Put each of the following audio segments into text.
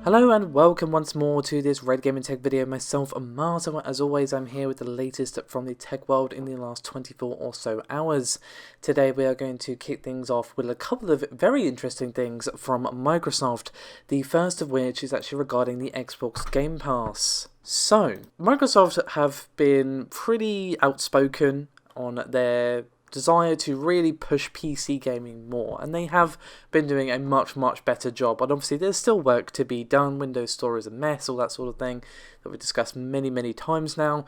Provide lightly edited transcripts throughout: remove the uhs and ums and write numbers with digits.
Hello and welcome once more to this Red Gaming Tech video. Myself, Martin. As always, I'm here with the latest from the tech world in the last 24 or so hours. Today we are going to kick things off with a couple of very interesting things from Microsoft. The first of which is actually regarding the Xbox Game Pass. So, Microsoft have been pretty outspoken on their desire to really push PC gaming more, and they have been doing a much better job. And obviously there's still work to be done. Windows Store is a mess, all that sort of thing that we've discussed many times now,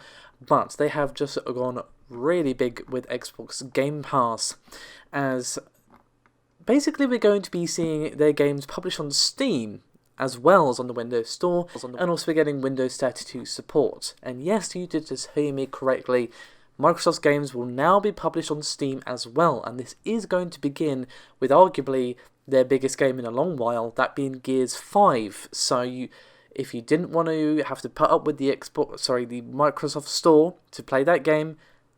but they have just gone really big with Xbox Game Pass, as basically we're going to be seeing their games published on Steam as well as on the Windows Store, and also we're getting Windows 32 support. And yes, you did just hear me correctly, Microsoft's games will now be published on Steam as well, and this is going to begin with arguably their biggest game in a long while, that being Gears 5. So if you didn't want to have to put up with the Microsoft Store to play that game,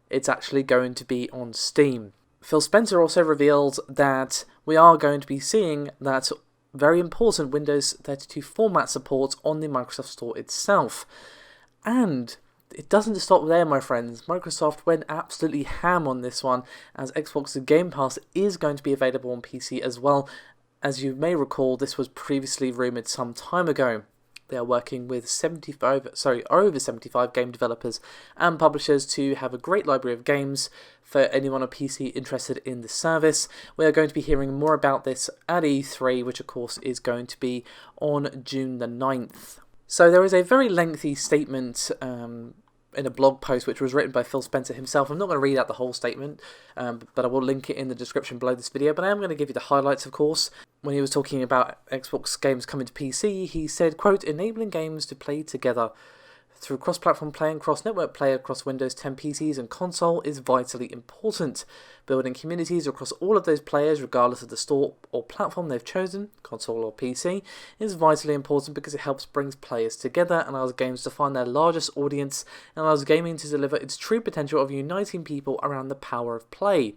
it's actually going to be on Steam. Phil Spencer also revealed that we are going to be seeing that very important Windows 32 format support on the Microsoft Store itself. And it doesn't stop there, my friends. Microsoft went absolutely ham on this one, as Xbox Game Pass is going to be available on PC as well. As you may recall, this was previously rumoured some time ago. They are working with over 75 game developers and publishers to have a great library of games for anyone on PC interested in the service. We are going to be hearing more about this at E3, which of course is going to be on June the 9th. So there is a very lengthy statement in a blog post which was written by Phil Spencer himself. I'm not going to read out the whole statement, but I will link it in the description below this video. But I am going to give you the highlights, of course. When he was talking about Xbox games coming to PC, he said, quote, "Enabling games to play together through cross-platform play and cross-network play across Windows 10 PCs and console is vitally important. Building communities across all of those players, regardless of the store or platform they've chosen, console or PC, is vitally important because it helps bring players together and allows games to find their largest audience and allows gaming to deliver its true potential of uniting people around the power of play.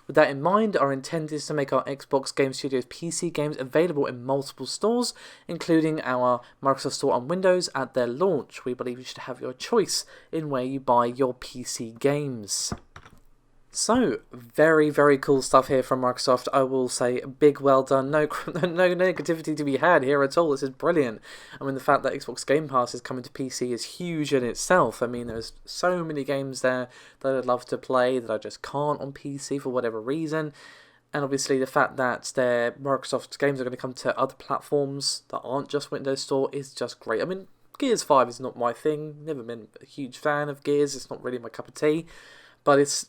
With that in mind, our intent is to make our Xbox Game Studios PC games available in multiple stores, including our Microsoft Store on Windows at their launch. We believe you should have your choice in where you buy your PC games." So, very cool stuff here from Microsoft. I will say, big well done. No negativity to be had here at all. This is brilliant. I mean, the fact that Xbox Game Pass is coming to PC is huge in itself. I mean, there's so many games there that I'd love to play that I just can't on PC for whatever reason. And obviously the fact that their Microsoft games are going to come to other platforms that aren't just Windows Store is just great. I mean, Gears 5 is not my thing. Never been a huge fan of Gears. It's not really my cup of tea. But it's,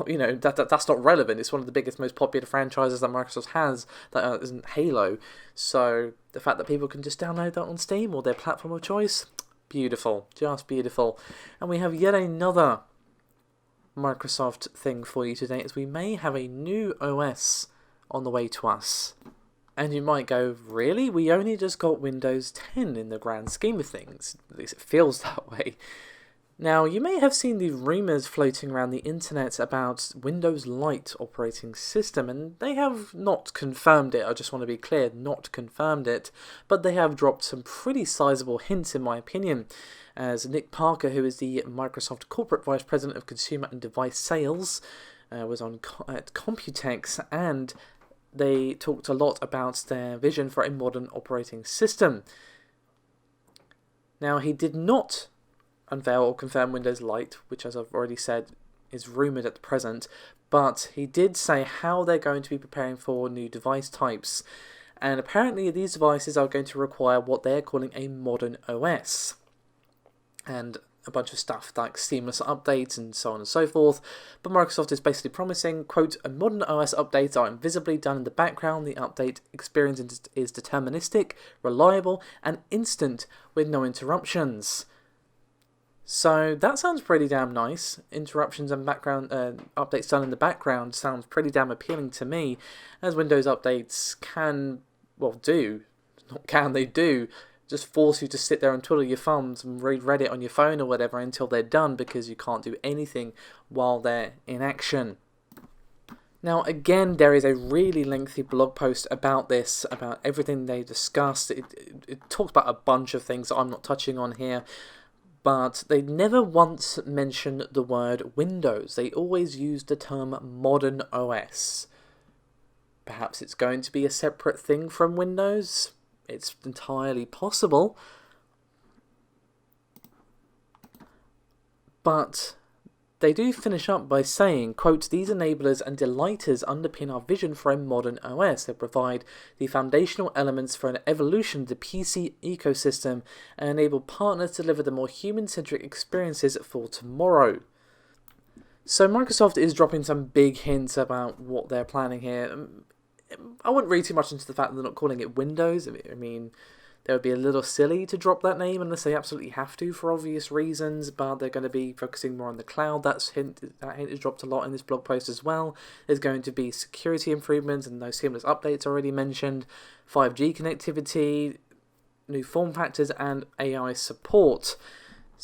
you know, that's not relevant. It's one of the biggest, most popular franchises that Microsoft has that isn't Halo. So the fact that people can just download that on Steam or their platform of choice, beautiful, just beautiful. And we have yet another Microsoft thing for you today, as we may have a new OS on the way to us. And you might go, really? We only just got Windows 10 in the grand scheme of things. At least it feels that way. Now, you may have seen the rumours floating around the internet about Windows Lite operating system, and they have not confirmed it. I just want to be clear, not confirmed it, but they have dropped some pretty sizable hints, in my opinion, as Nick Parker, who is the Microsoft Corporate Vice President of Consumer and Device Sales, was on at Computex, and they talked a lot about their vision for a modern operating system. Now, he did not unveil or confirm Windows Lite, which, as I've already said, is rumoured at the present, but he did say how they're going to be preparing for new device types, and apparently these devices are going to require what they're calling a modern OS, and a bunch of stuff like seamless updates and so on and so forth. But Microsoft is basically promising, quote, "A modern OS updates are invisibly done in the background. The update experience is deterministic, reliable, and instant with no interruptions." So that sounds pretty damn nice. Interruptions and background updates done in the background sounds pretty damn appealing to me, as Windows updates do just force you to sit there and twiddle your thumbs and read Reddit on your phone or whatever until they're done, because you can't do anything while they're in action. Now again, there is a really lengthy blog post about this, about everything they discussed. It talks about a bunch of things that I'm not touching on here, but they never once mention the word Windows. They always use the term modern OS. Perhaps it's going to be a separate thing from Windows. It's entirely possible. But they do finish up by saying, quote, "These enablers and delighters underpin our vision for a modern OS. They provide the foundational elements for an evolution of the PC ecosystem and enable partners to deliver the more human-centric experiences for tomorrow." So Microsoft is dropping some big hints about what they're planning here. I wouldn't read too much into the fact that they're not calling it Windows. I mean, they would be a little silly to drop that name unless they absolutely have to for obvious reasons, but they're going to be focusing more on the cloud. That hint is dropped a lot in this blog post as well. There's going to be security improvements and those seamless updates already mentioned, 5G connectivity, new form factors, and AI support.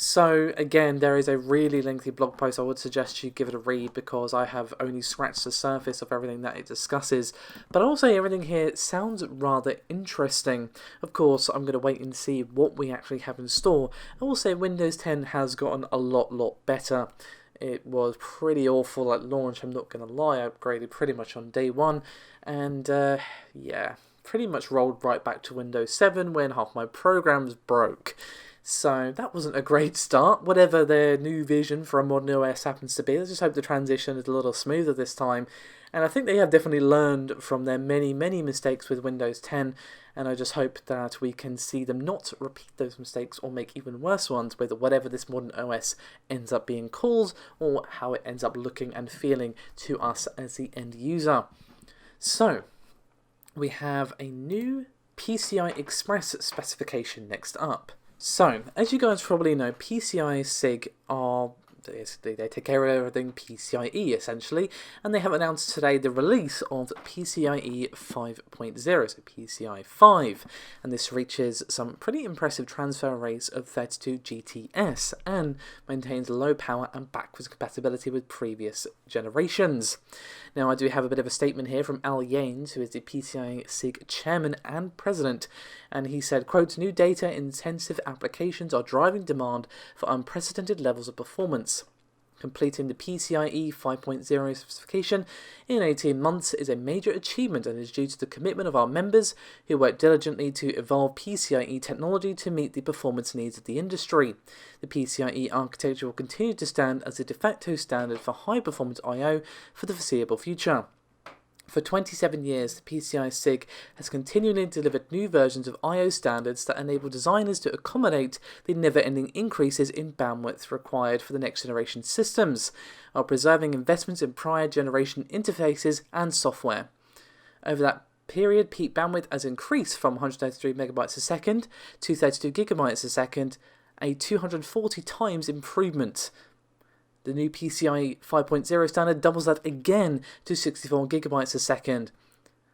So again, there is a really lengthy blog post. I would suggest you give it a read because I have only scratched the surface of everything that it discusses. But I will say everything here sounds rather interesting. Of course, I'm going to wait and see what we actually have in store. I will say Windows 10 has gotten a lot better. It was pretty awful at launch, I'm not going to lie. I upgraded pretty much on day one. And yeah, pretty much rolled right back to Windows 7 when half my programs broke. So that wasn't a great start, whatever their new vision for a modern OS happens to be. Let's just hope the transition is a little smoother this time. And I think they have definitely learned from their many mistakes with Windows 10. And I just hope that we can see them not repeat those mistakes or make even worse ones with whatever this modern OS ends up being called or how it ends up looking and feeling to us as the end user. So we have a new PCI Express specification next up. So, as you guys probably know, PCI SIG are, they take care of everything PCIe essentially, and they have announced today the release of PCIe 5.0, so PCI 5, and this reaches some pretty impressive transfer rates of 32 GTS and maintains low power and backwards compatibility with previous generations. Now, I do have a bit of a statement here from Al Yanes, who is the PCI SIG chairman and president, and he said, quote, "New data-intensive applications are driving demand for unprecedented levels of performance. Completing the PCIe 5.0 specification in 18 months is a major achievement and is due to the commitment of our members who work diligently to evolve PCIe technology to meet the performance needs of the industry. The PCIe architecture will continue to stand as the de facto standard for high-performance I/O for the foreseeable future. For 27 years, the PCI SIG has continually delivered new versions of I/O standards that enable designers to accommodate the never-ending increases in bandwidth required for the next-generation systems, while preserving investments in prior generation interfaces and software. Over that period, peak bandwidth has increased from 133 megabytes a second to 32 gigabytes a second, a 240 times improvement. The new PCIe 5.0 standard doubles that again to 64 gigabytes a second.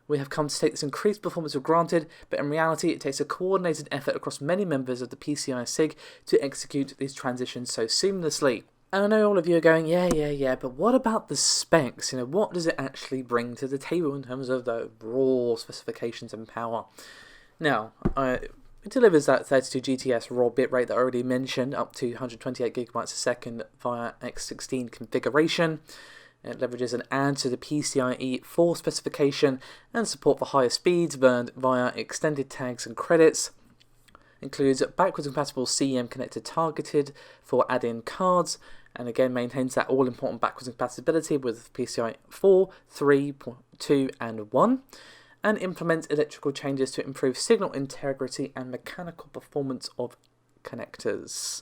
We have come to take this increased performance for granted, but in reality it takes a coordinated effort across many members of the PCI SIG to execute these transitions so seamlessly. And I know all of you are going, yeah, but what about the specs? What does it actually bring to the table in terms of the raw specifications and power? Now, it delivers that 32 GTS raw bitrate that I already mentioned, up to 128 gigabytes a second via X16 configuration. It leverages an add to the PCIe 4 specification and support for higher speeds burned via extended tags and credits. Includes backwards compatible CEM connector targeted for add-in cards, and again maintains that all-important backwards compatibility with PCI 4, 3, 2 and 1. And implements electrical changes to improve signal integrity and mechanical performance of connectors.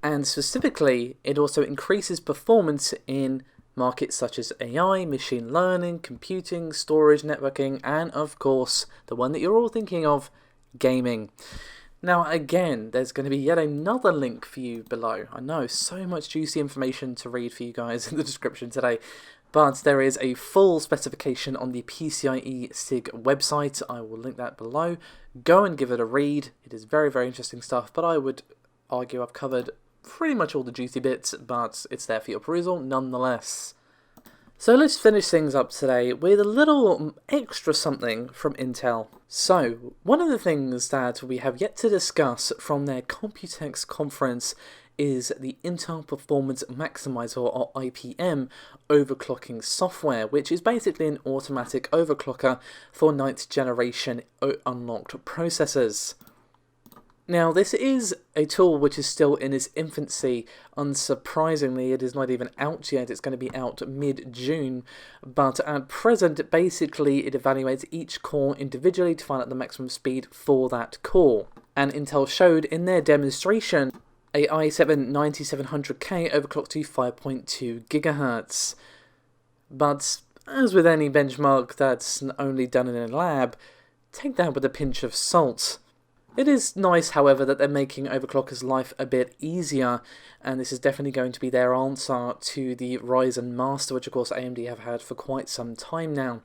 And specifically, it also increases performance in markets such as AI, machine learning, computing, storage, networking, and of course, the one that you're all thinking of, gaming. Now again, there's going to be yet another link for you below. I know, so much juicy information to read for you guys in the description today. But there is a full specification on the PCIe SIG website. I will link that below. Go and give it a read. It is very interesting stuff, but I would argue I've covered pretty much all the juicy bits, but it's there for your perusal nonetheless. So let's finish things up today with a little extra something from Intel. So, one of the things that we have yet to discuss from their Computex conference is the Intel Performance Maximiser, or IPM, overclocking software, which is basically an automatic overclocker for 9th generation unlocked processors. Now, this is a tool which is still in its infancy. Unsurprisingly, it is not even out yet. It's going to be out mid-June, but at present, basically, it evaluates each core individually to find out the maximum speed for that core. And Intel showed in their demonstration a i7-9700K overclocked to 5.2 GHz. But as with any benchmark that's only done in a lab, take that with a pinch of salt. It is nice, however, that they're making overclockers' life a bit easier, and this is definitely going to be their answer to the Ryzen Master, which of course AMD have had for quite some time now.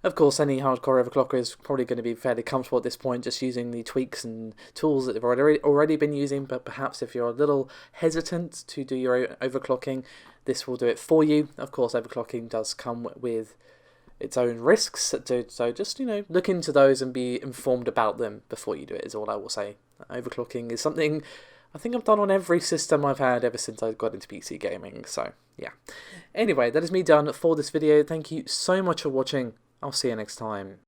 Of course, any hardcore overclocker is probably going to be fairly comfortable at this point, just using the tweaks and tools that they've already been using, but perhaps if you're a little hesitant to do your own overclocking, this will do it for you. Of course, overclocking does come with its own risks, so just, look into those and be informed about them before you do it, is all I will say. Overclocking is something I think I've done on every system I've had ever since I got into PC gaming, so yeah. Anyway, that is me done for this video. Thank you so much for watching. I'll see you next time.